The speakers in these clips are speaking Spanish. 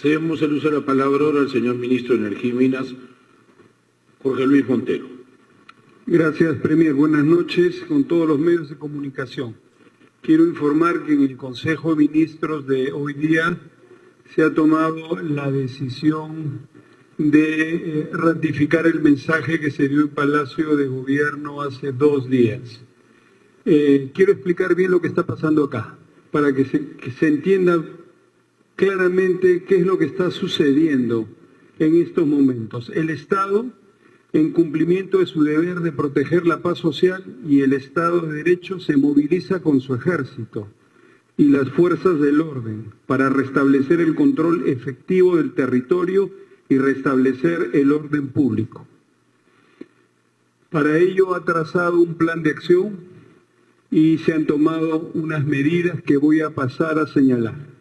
Cedemos el uso de la palabra ahora al señor Ministro de Energía y Minas, Jorge Luis Montero. Gracias, Premier. Buenas noches con todos los medios de comunicación. Quiero informar que en el Consejo de Ministros de hoy día se ha tomado la decisión de ratificar el mensaje que se dio en Palacio de Gobierno hace 2 días. Quiero explicar bien lo que está pasando acá, para que se entienda claramente qué es lo que está sucediendo en estos momentos. El Estado, en cumplimiento de su deber de proteger la paz social y el Estado de Derecho, se moviliza con su ejército y las fuerzas del orden para restablecer el control efectivo del territorio y restablecer el orden público. Para ello ha trazado un plan de acción y se han tomado unas medidas que voy a pasar a señalar.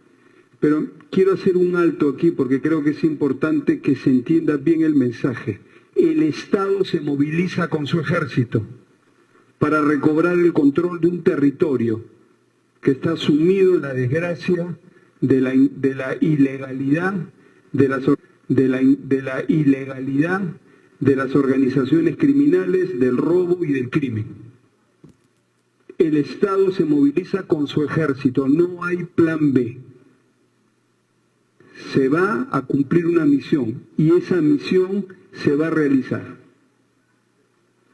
Pero quiero hacer un alto aquí porque creo que es importante que se entienda bien el mensaje. El Estado se moviliza con su ejército para recobrar el control de un territorio que está sumido en la desgracia de la ilegalidad de las organizaciones criminales, del robo y del crimen. El Estado se moviliza con su ejército, no hay plan B. Se va a cumplir una misión y esa misión se va a realizar.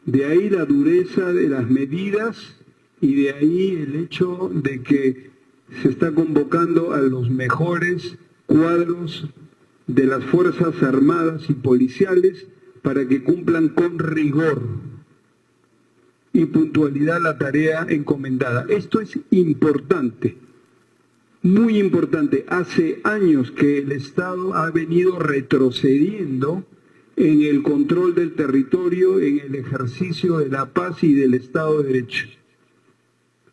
De ahí la dureza de las medidas y de ahí el hecho de que se está convocando a los mejores cuadros de las Fuerzas Armadas y Policiales para que cumplan con rigor y puntualidad la tarea encomendada. Esto es importante. Muy importante, hace años que el Estado ha venido retrocediendo en el control del territorio, en el ejercicio de la paz y del Estado de Derecho.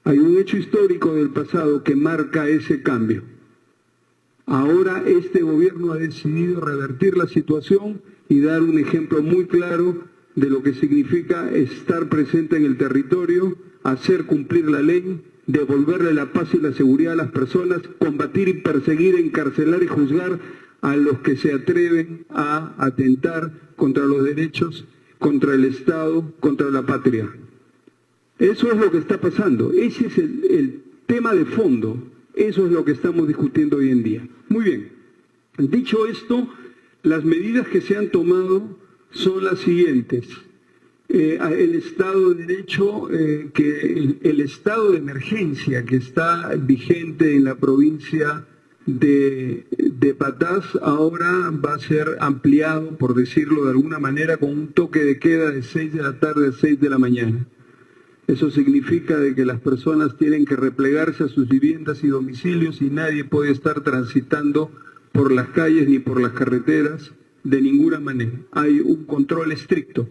Hay un hecho histórico del pasado que marca ese cambio. Ahora este gobierno ha decidido revertir la situación y dar un ejemplo muy claro de lo que significa estar presente en el territorio, hacer cumplir la ley, devolverle la paz y la seguridad a las personas, combatir y perseguir, encarcelar y juzgar a los que se atreven a atentar contra los derechos, contra el Estado, contra la patria. Eso es lo que está pasando. Ese es el tema de fondo. Eso es lo que estamos discutiendo hoy en día. Muy bien. Dicho esto, las medidas que se han tomado son las siguientes. El Estado de Derecho, el estado de emergencia que está vigente en la provincia de Patás ahora va a ser ampliado, por decirlo de alguna manera, con un toque de queda de 6 de la tarde a 6 de la mañana. Eso significa de que las personas tienen que replegarse a sus viviendas y domicilios y nadie puede estar transitando por las calles ni por las carreteras de ninguna manera. Hay un control estricto.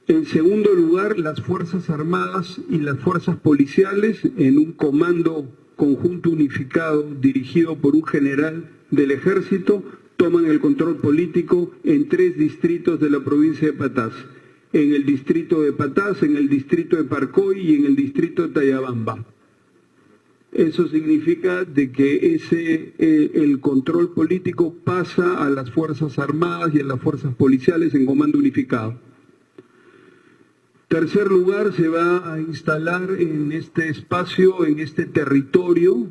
En segundo lugar, las Fuerzas Armadas y las Fuerzas Policiales, en un comando conjunto unificado dirigido por un general del Ejército, toman el control político en 3 distritos de la provincia de Patás. En el distrito de Patás, en el distrito de Parcoy y en el distrito de Tayabamba. Eso significa de que el control político pasa a las Fuerzas Armadas y a las Fuerzas Policiales en comando unificado. Tercer lugar, se va a instalar en este espacio, en este territorio,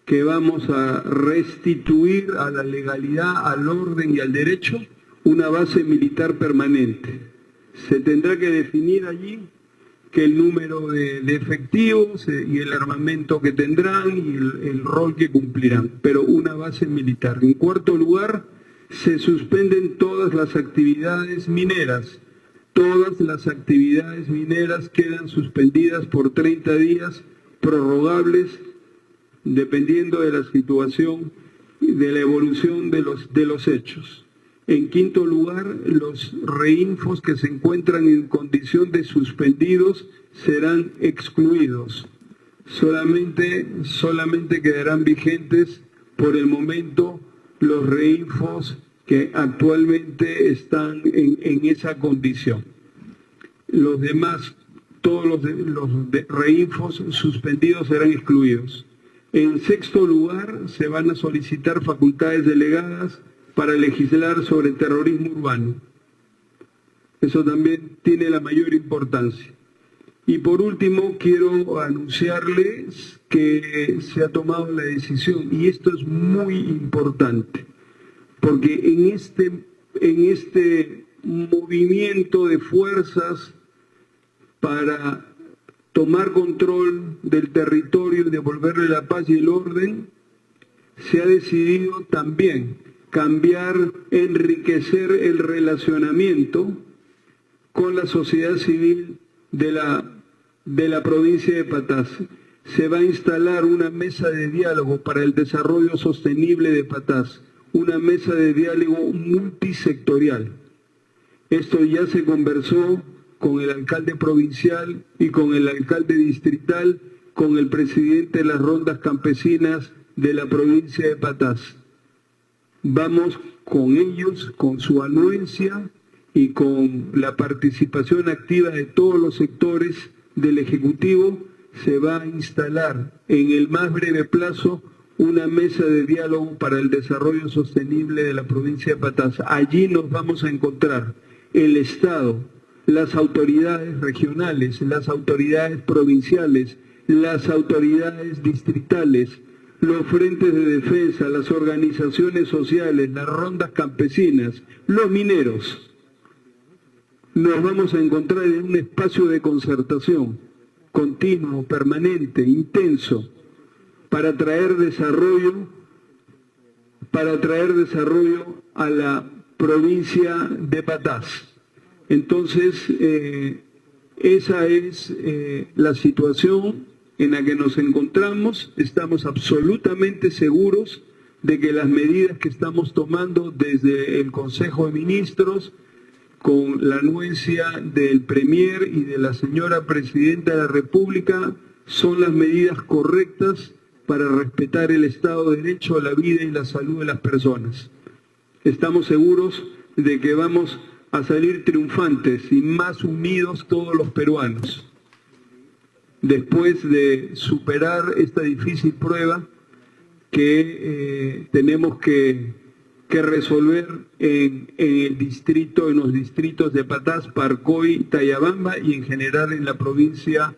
que vamos a restituir a la legalidad, al orden y al derecho, una base militar permanente. Se tendrá que definir allí que el número de efectivos y el armamento que tendrán y el rol que cumplirán, pero una base militar. En cuarto lugar, se suspenden todas las actividades mineras. Todas las actividades mineras quedan suspendidas por 30 días, prorrogables, dependiendo de la situación y de la evolución de los hechos. En quinto lugar, los reinfos que se encuentran en condición de suspendidos serán excluidos. Solamente quedarán vigentes por el momento los reinfos que actualmente están en esa condición. Los demás, todos los reinfos suspendidos serán excluidos. En sexto lugar, se van a solicitar facultades delegadas para legislar sobre terrorismo urbano. Eso también tiene la mayor importancia. Y por último, quiero anunciarles que se ha tomado la decisión, y esto es muy importante, porque en este movimiento de fuerzas para tomar control del territorio y devolverle la paz y el orden, se ha decidido también cambiar, enriquecer el relacionamiento con la sociedad civil de la provincia de Patás. Se va a instalar una mesa de diálogo para el desarrollo sostenible de Patás, una mesa de diálogo multisectorial. Esto ya se conversó con el alcalde provincial y con el alcalde distrital, con el presidente de las rondas campesinas de la provincia de Patás. Vamos con ellos, con su anuencia y con la participación activa de todos los sectores del Ejecutivo, se va a instalar en el más breve plazo una mesa de diálogo para el desarrollo sostenible de la provincia de Patás. Allí nos vamos a encontrar el Estado, las autoridades regionales, las autoridades provinciales, las autoridades distritales, los frentes de defensa, las organizaciones sociales, las rondas campesinas, los mineros. Nos vamos a encontrar en un espacio de concertación continuo, permanente, intenso, para traer desarrollo a la provincia de Patás. Entonces, esa es la situación en la que nos encontramos. Estamos absolutamente seguros de que las medidas que estamos tomando desde el Consejo de Ministros, con la anuencia del Premier y de la señora Presidenta de la República, son las medidas correctas para respetar el Estado de Derecho, la vida y la salud de las personas. Estamos seguros de que vamos a salir triunfantes y más unidos todos los peruanos, después de superar esta difícil prueba que tenemos que resolver en los distritos de Patás, Parcoy, Tayabamba y en general en la provincia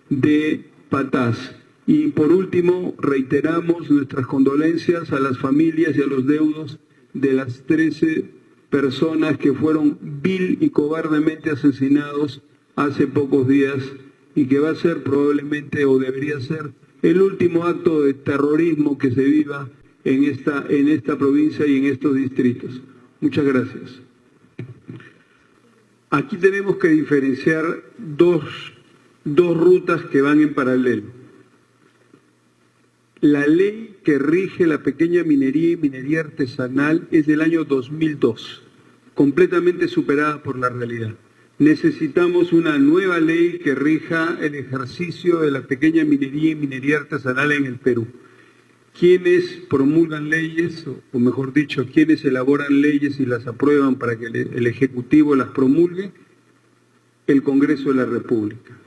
de Patás. Y por último, reiteramos nuestras condolencias a las familias y a los deudos de las 13 personas que fueron vil y cobardemente asesinados hace pocos días, y que va a ser probablemente, o debería ser, el último acto de terrorismo que se viva en esta provincia y en estos distritos. Muchas gracias. Aquí tenemos que diferenciar dos rutas que van en paralelo. La ley que rige la pequeña minería y minería artesanal es del año 2002, completamente superada por la realidad. Necesitamos una nueva ley que rija el ejercicio de la pequeña minería y minería artesanal en el Perú. Quienes promulgan leyes, o mejor dicho, quienes elaboran leyes y las aprueban para que el Ejecutivo las promulgue, el Congreso de la República.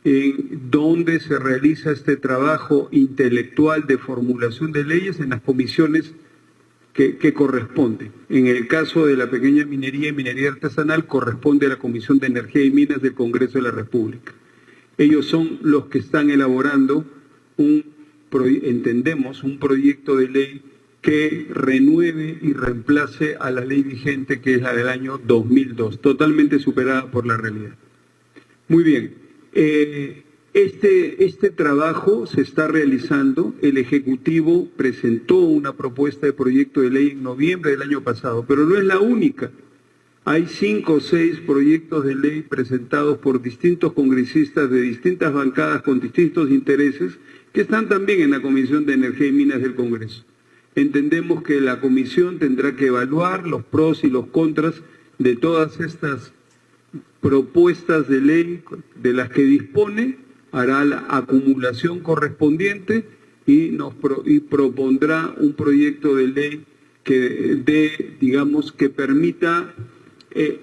En donde se realiza este trabajo intelectual de formulación de leyes en las comisiones que corresponden. En el caso de la pequeña minería y minería artesanal, corresponde a la Comisión de Energía y Minas del Congreso de la República. Ellos son los que están elaborando entendemos, un proyecto de ley que renueve y reemplace a la ley vigente, que es la del año 2002, totalmente superada por la realidad. Muy bien, este trabajo se está realizando. El Ejecutivo presentó una propuesta de proyecto de ley en noviembre del año pasado, pero no es la única. Hay 5 o 6 proyectos de ley presentados por distintos congresistas de distintas bancadas con distintos intereses, que están también en la Comisión de Energía y Minas del Congreso. Entendemos que la comisión tendrá que evaluar los pros y los contras de todas estas propuestas de ley de las que dispone, hará la acumulación correspondiente y propondrá un proyecto de ley que permita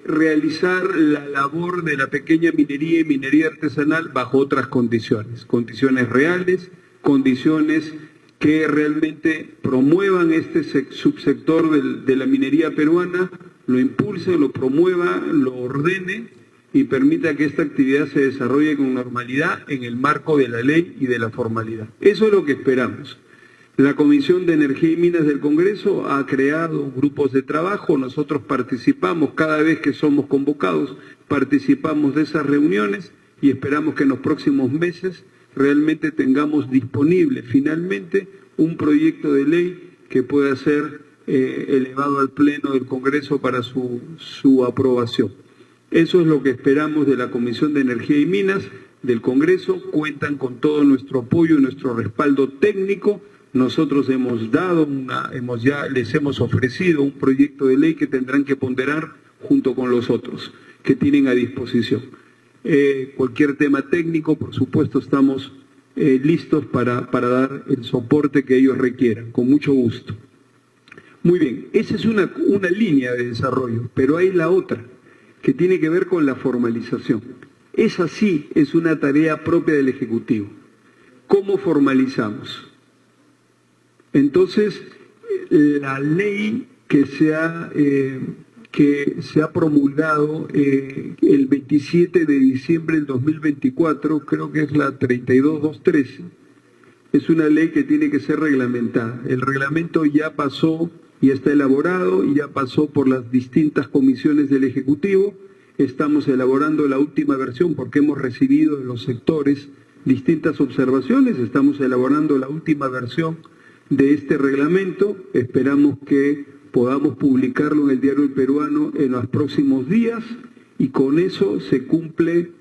realizar la labor de la pequeña minería y minería artesanal bajo otras condiciones reales, condiciones que realmente promuevan este subsector de la minería peruana, lo impulse, lo promueva, lo ordene y permita que esta actividad se desarrolle con normalidad en el marco de la ley y de la formalidad. Eso es lo que esperamos. La Comisión de Energía y Minas del Congreso ha creado grupos de trabajo, nosotros participamos cada vez que somos convocados, participamos de esas reuniones y esperamos que en los próximos meses realmente tengamos disponible finalmente un proyecto de ley que pueda ser elevado al Pleno del Congreso para su aprobación. Eso es lo que esperamos de la Comisión de Energía y Minas del Congreso. Cuentan con todo nuestro apoyo y nuestro respaldo técnico. Nosotros les hemos ofrecido un proyecto de ley que tendrán que ponderar junto con los otros que tienen a disposición. Cualquier tema técnico, por supuesto, estamos listos para dar el soporte que ellos requieran, con mucho gusto. Muy bien, esa es una línea de desarrollo, pero hay la otra, que tiene que ver con la formalización. Esa sí es una tarea propia del Ejecutivo. ¿Cómo formalizamos? Entonces, la ley que se ha promulgado el 27 de diciembre del 2024, creo que es la 32213, es una ley que tiene que ser reglamentada. El reglamento ya pasó, ya está elaborado y ya pasó por las distintas comisiones del Ejecutivo. Estamos elaborando la última versión porque hemos recibido de los sectores distintas observaciones. Estamos elaborando la última versión de este reglamento. Esperamos que podamos publicarlo en el Diario El Peruano en los próximos días y con eso se cumple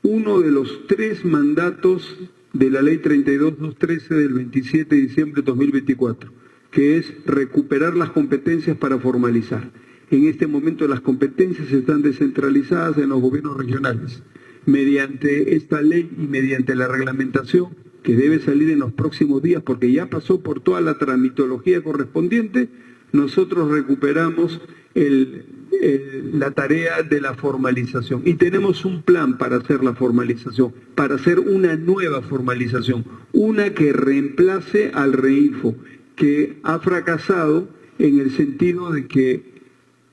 uno de los 3 mandatos de la Ley 32213 del 27 de diciembre de 2024, que es recuperar las competencias para formalizar. En este momento las competencias están descentralizadas en los gobiernos regionales. Mediante esta ley y mediante la reglamentación que debe salir en los próximos días porque ya pasó por toda la tramitología correspondiente, nosotros recuperamos la tarea de la formalización y tenemos un plan para hacer la formalización, para hacer una nueva formalización, una que reemplace al REINFO, que ha fracasado en el sentido de que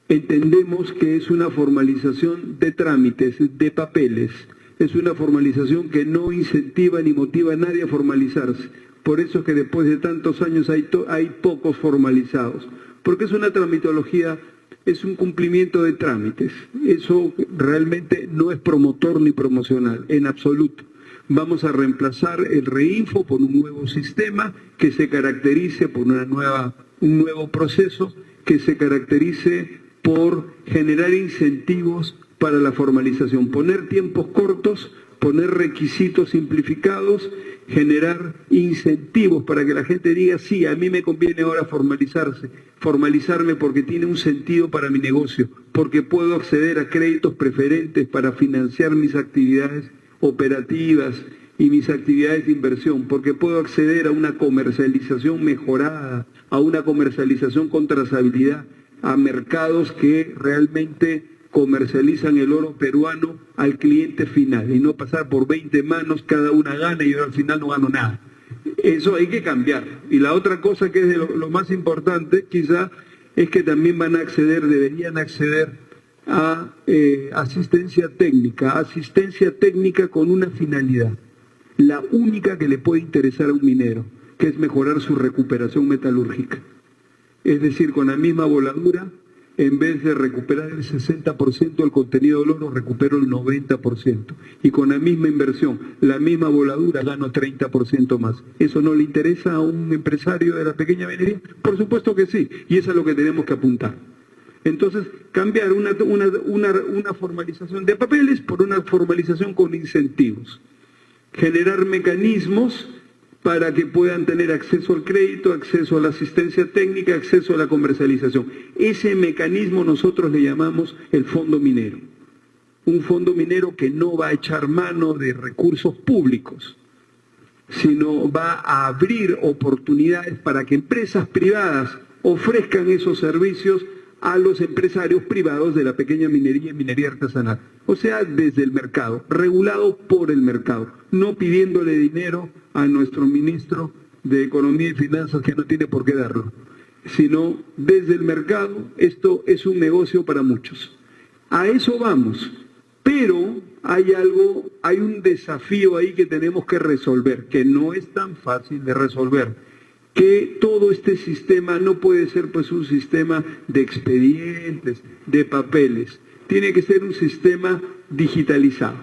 entendemos que es una formalización de trámites, de papeles, es una formalización que no incentiva ni motiva a nadie a formalizarse. Por eso es que después de tantos años hay pocos formalizados, porque es una tramitología, es un cumplimiento de trámites. Eso realmente no es promotor ni promocional, en absoluto. Vamos a reemplazar el REINFO por un nuevo sistema que se caracterice por un nuevo proceso, que se caracterice por generar incentivos para la formalización, poner tiempos cortos, poner requisitos simplificados, generar incentivos para que la gente diga, sí, a mí me conviene ahora formalizarme porque tiene un sentido para mi negocio, porque puedo acceder a créditos preferentes para financiar mis actividades operativas y mis actividades de inversión, porque puedo acceder a una comercialización mejorada, a una comercialización con trazabilidad, a mercados que realmente comercializan el oro peruano al cliente final y no pasar por 20 manos, cada una gana y yo al final no gano nada. Eso hay que cambiar. Y la otra cosa que es de lo más importante quizá es que también deberían acceder a asistencia técnica con una finalidad, la única que le puede interesar a un minero, que es mejorar su recuperación metalúrgica. Es decir, con la misma voladura, en vez de recuperar el 60% del contenido del oro, recupero el 90%. Y con la misma inversión, la misma voladura, gano 30% más. ¿Eso no le interesa a un empresario de la pequeña minería? Por supuesto que sí, y eso es lo que tenemos que apuntar. Entonces, cambiar una formalización de papeles por una formalización con incentivos. Generar mecanismos para que puedan tener acceso al crédito, acceso a la asistencia técnica, acceso a la comercialización. Ese mecanismo nosotros le llamamos el fondo minero. Un fondo minero que no va a echar mano de recursos públicos, sino va a abrir oportunidades para que empresas privadas ofrezcan esos servicios a los empresarios privados de la pequeña minería y minería artesanal. O sea, desde el mercado, regulado por el mercado, no pidiéndole dinero a nuestro ministro de Economía y Finanzas que no tiene por qué darlo, sino desde el mercado. Esto es un negocio para muchos. A eso vamos, pero hay un desafío ahí que tenemos que resolver, que no es tan fácil de resolver, que todo este sistema no puede ser pues un sistema de expedientes, de papeles, tiene que ser un sistema digitalizado,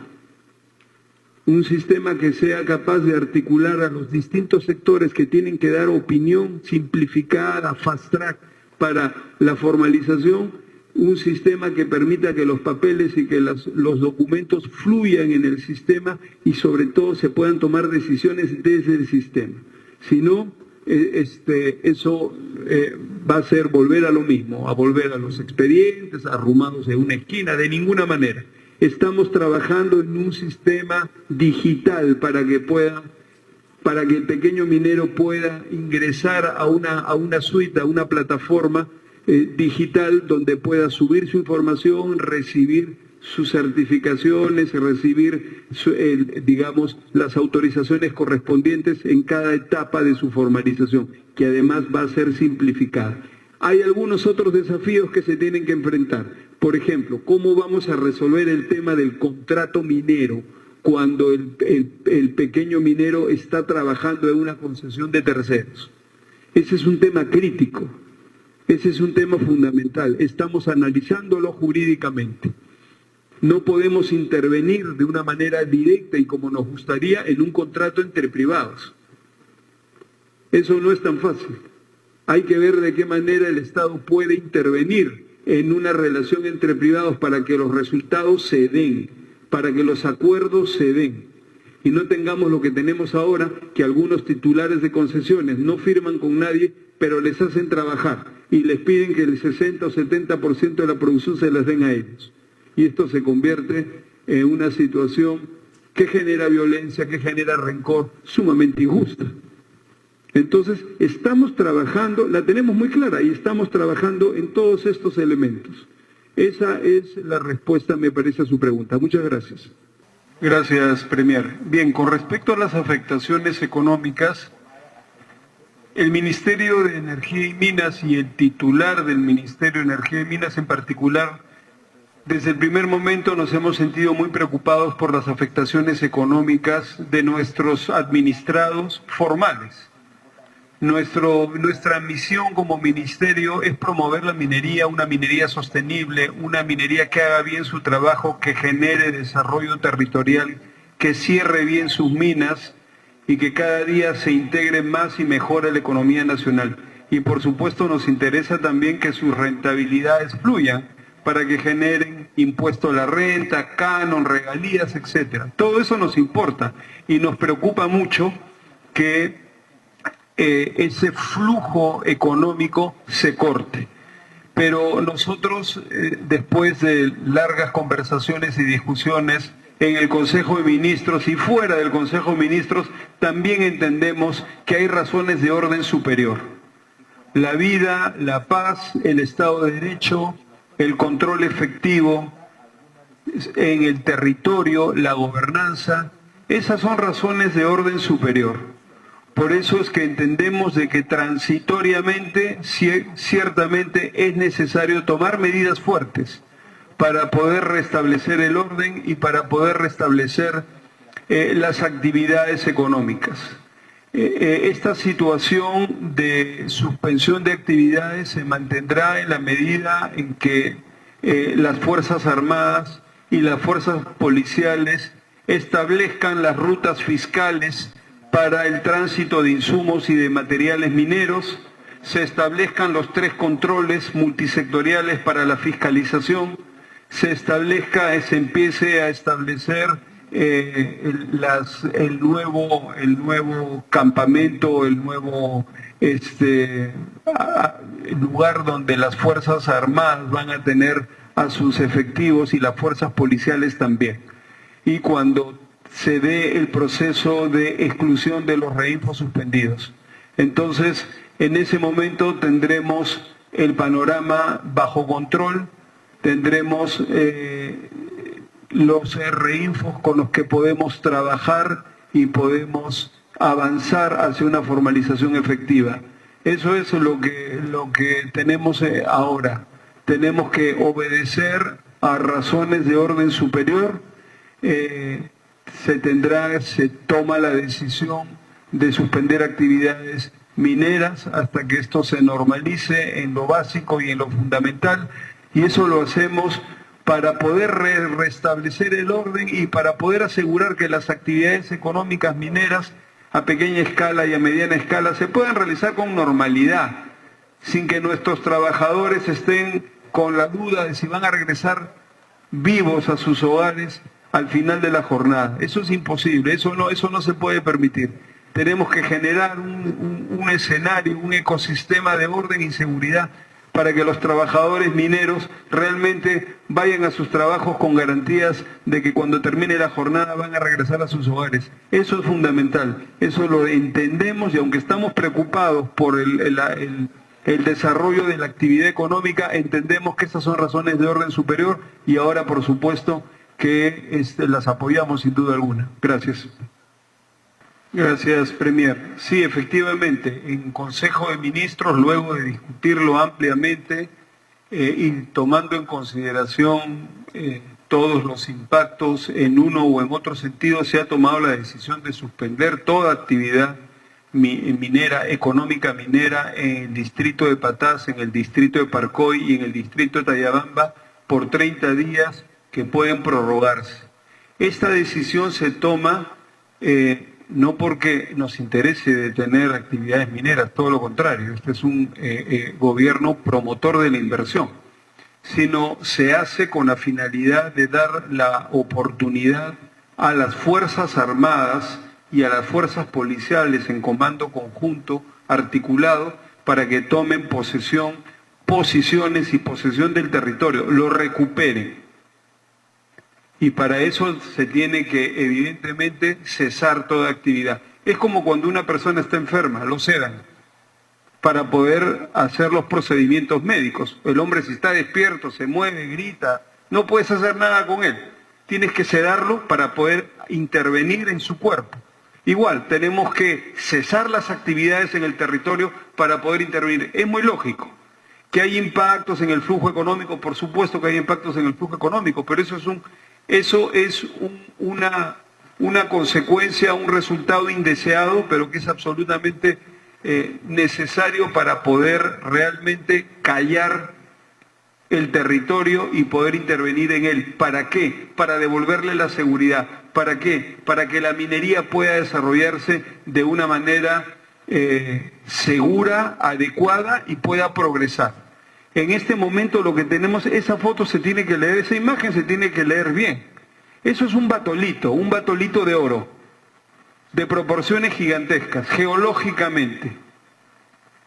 un sistema que sea capaz de articular a los distintos sectores que tienen que dar opinión simplificada, fast track para la formalización, un sistema que permita que los papeles y que los documentos fluyan en el sistema y sobre todo se puedan tomar decisiones desde el sistema. Si no, eso va a ser volver a lo mismo, a volver a los expedientes, arrumados en una esquina, de ninguna manera. Estamos trabajando en un sistema digital para que el pequeño minero pueda ingresar a una suite, a una plataforma digital donde pueda subir su información, recibir sus certificaciones, recibir, digamos, las autorizaciones correspondientes en cada etapa de su formalización, que además va a ser simplificada. Hay algunos otros desafíos que se tienen que enfrentar. Por ejemplo, ¿cómo vamos a resolver el tema del contrato minero cuando el pequeño minero está trabajando en una concesión de terceros? Ese es un tema crítico, ese es un tema fundamental. Estamos analizándolo jurídicamente. No podemos intervenir de una manera directa y como nos gustaría en un contrato entre privados. Eso no es tan fácil. Hay que ver de qué manera el Estado puede intervenir en una relación entre privados para que los resultados se den, para que los acuerdos se den. Y no tengamos lo que tenemos ahora, que algunos titulares de concesiones no firman con nadie, pero les hacen trabajar y les piden que el 60 o 70% de la producción se las den a ellos. Y esto se convierte en una situación que genera violencia, que genera rencor, sumamente injusta. Entonces, estamos trabajando, la tenemos muy clara, y estamos trabajando en todos estos elementos. Esa es la respuesta, me parece, a su pregunta. Muchas gracias. Gracias, Premier. Bien, con respecto a las afectaciones económicas, el Ministerio de Energía y Minas y el titular del Ministerio de Energía y Minas en particular, desde el primer momento nos hemos sentido muy preocupados por las afectaciones económicas de nuestros administrados formales. Nuestra misión como ministerio es promover la minería, una minería sostenible, una minería que haga bien su trabajo, que genere desarrollo territorial, que cierre bien sus minas y que cada día se integre más y mejor a la economía nacional. Y por supuesto nos interesa también que sus rentabilidades fluyan para que generen impuesto a la renta, canon, regalías, etc. Todo eso nos importa y nos preocupa mucho que ese flujo económico se corte. Pero nosotros, después de largas conversaciones y discusiones en el Consejo de Ministros y fuera del Consejo de Ministros, también entendemos que hay razones de orden superior. La vida, la paz, el Estado de Derecho, el control efectivo en el territorio, la gobernanza, esas son razones de orden superior. Por eso es que entendemos de que transitoriamente, ciertamente es necesario tomar medidas fuertes para poder restablecer el orden y para poder restablecer las actividades económicas. Esta situación de suspensión de actividades se mantendrá en la medida en que las Fuerzas Armadas y las fuerzas policiales establezcan las rutas fiscales para el tránsito de insumos y de materiales mineros, se establezcan los 3 controles multisectoriales para la fiscalización, se empiece a establecer el nuevo campamento, el nuevo lugar donde las Fuerzas Armadas van a tener a sus efectivos y las fuerzas policiales también. Y cuando se dé el proceso de exclusión de los reinfos suspendidos. Entonces, en ese momento tendremos el panorama bajo control, tendremos los reinfos con los que podemos trabajar y podemos avanzar hacia una formalización efectiva. Eso es lo que tenemos ahora. Tenemos que obedecer a razones de orden superior. Se toma la decisión de suspender actividades mineras hasta que esto se normalice en lo básico y en lo fundamental, y eso lo hacemos para poder restablecer el orden y para poder asegurar que las actividades económicas mineras a pequeña escala y a mediana escala se puedan realizar con normalidad, sin que nuestros trabajadores estén con la duda de si van a regresar vivos a sus hogares al final de la jornada. Eso es imposible, eso no se puede permitir. Tenemos que generar un escenario, un ecosistema de orden y seguridad para que los trabajadores mineros realmente vayan a sus trabajos con garantías de que cuando termine la jornada van a regresar a sus hogares. Eso es fundamental, eso lo entendemos, y aunque estamos preocupados por el desarrollo de la actividad económica, entendemos que esas son razones de orden superior, y ahora por supuesto que las apoyamos sin duda alguna. Gracias. Gracias, Premier. Sí, efectivamente, en Consejo de Ministros, luego de discutirlo ampliamente y tomando en consideración todos los impactos en uno o en otro sentido, se ha tomado la decisión de suspender toda actividad minera, económica minera, en el distrito de Patás, en el distrito de Parcoy y en el distrito de Tayabamba por 30 días que pueden prorrogarse. Esta decisión se toma no porque nos interese detener actividades mineras, todo lo contrario, este es un gobierno promotor de la inversión, sino se hace con la finalidad de dar la oportunidad a las Fuerzas Armadas y a las fuerzas policiales en comando conjunto, articulado, para que tomen posiciones y posesión del territorio, lo recuperen. Y para eso se tiene que, evidentemente, cesar toda actividad. Es como cuando una persona está enferma, lo sedan para poder hacer los procedimientos médicos. El hombre, si está despierto, se mueve, grita, no puedes hacer nada con él. Tienes que sedarlo para poder intervenir en su cuerpo. Igual, tenemos que cesar las actividades en el territorio para poder intervenir. Es muy lógico. Que hay impactos en el flujo económico, por supuesto que hay impactos en el flujo económico, pero eso es una consecuencia, un resultado indeseado, pero que es absolutamente necesario para poder realmente callar el territorio y poder intervenir en él. ¿Para qué? Para devolverle la seguridad. ¿Para qué? Para que la minería pueda desarrollarse de una manera segura, adecuada y pueda progresar. En este momento lo que tenemos, esa foto se tiene que leer, esa imagen se tiene que leer bien. Eso es un batolito de oro, de proporciones gigantescas, geológicamente.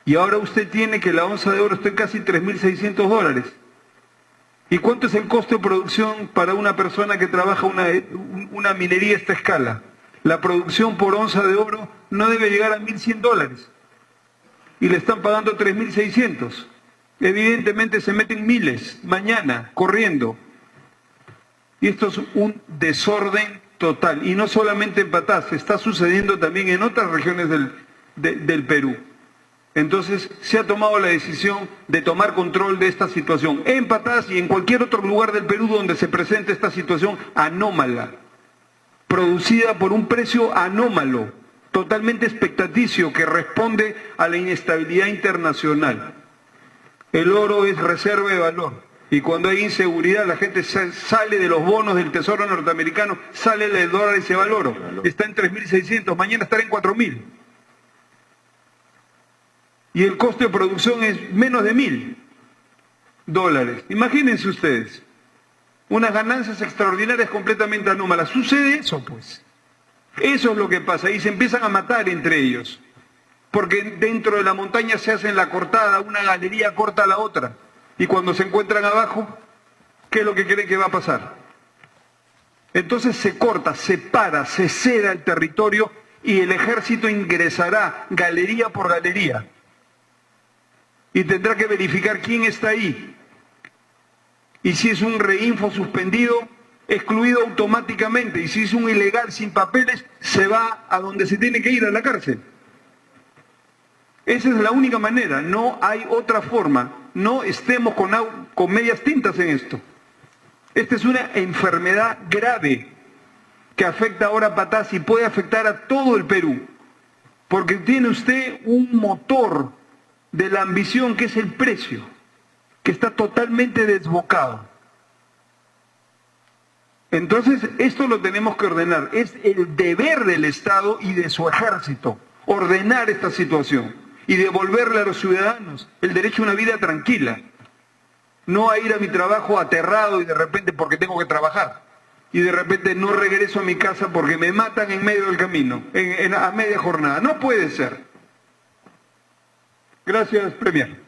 Y ahora usted tiene que la onza de oro está en casi $3.600. ¿Y cuánto es el costo de producción para una persona que trabaja una minería a esta escala? La producción por onza de oro no debe llegar a $1.100 y le están pagando 3.600. Evidentemente se meten miles mañana corriendo. Y esto es un desorden total. Y no solamente en Patás, se está sucediendo también en otras regiones del Perú. Entonces se ha tomado la decisión de tomar control de esta situación en Patás y en cualquier otro lugar del Perú donde se presente esta situación anómala, producida por un precio anómalo, totalmente expectaticio, que responde a la inestabilidad internacional. El oro es reserva de valor, y cuando hay inseguridad la gente sale de los bonos del Tesoro norteamericano, sale del dólar y se va al oro. Está en 3.600, mañana estará en 4.000. Y el costo de producción es menos de $1.000. Imagínense ustedes, unas ganancias extraordinarias completamente anómalas. Sucede eso, pues. Eso es lo que pasa, y se empiezan a matar entre ellos. Porque dentro de la montaña se hacen la cortada, una galería corta a la otra. Y cuando se encuentran abajo, ¿qué es lo que creen que va a pasar? Entonces se corta, se para, se ceda el territorio y el ejército ingresará galería por galería. y tendrá que verificar quién está ahí. Y si es un reinfo suspendido, excluido automáticamente. Y si es un ilegal sin papeles, se va a donde se tiene que ir, a la cárcel. Esa es la única manera, no hay otra forma. No estemos con medias tintas en esto. Esta es una enfermedad grave que afecta ahora a Patás y puede afectar a todo el Perú. Porque tiene usted un motor de la ambición que es el precio, que está totalmente desbocado. Entonces, esto lo tenemos que ordenar. Es el deber del Estado y de su ejército ordenar esta situación y devolverle a los ciudadanos el derecho a una vida tranquila. No a ir a mi trabajo aterrado y de repente porque tengo que trabajar. Y de repente no regreso a mi casa porque me matan en medio del camino, a media jornada. No puede ser. Gracias, Premier.